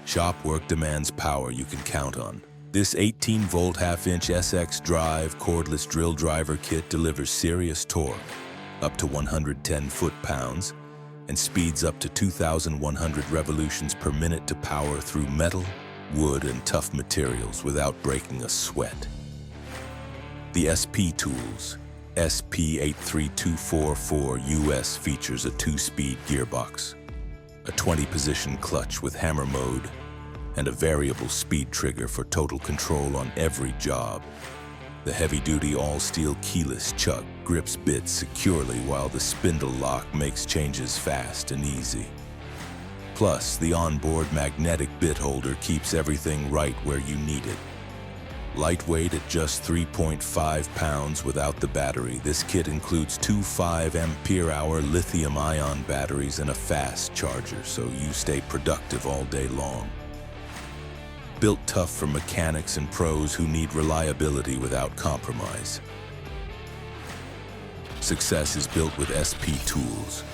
Shop work demands power you can count on. This 18-volt half-inch SX drive cordless drill driver kit delivers serious torque, up to 110 foot-pounds, and speeds up to 2,100 revolutions per minute to power through metal, wood, and tough materials without breaking a sweat. The SP Tools SP83244US features a 2-speed gearbox, a 20-position clutch with hammer mode, and a variable speed trigger for total control on every job. The heavy-duty all-steel keyless chuck grips bits securely while the spindle lock makes changes fast and easy. Plus, the onboard magnetic bit holder keeps everything right where you need it. Lightweight at just 3.5 pounds without the battery, this kit includes two 5-ampere-hour lithium-ion batteries and a fast charger, so you stay productive all day long. Built tough for mechanics and pros who need reliability without compromise. Success is built with SP Tools.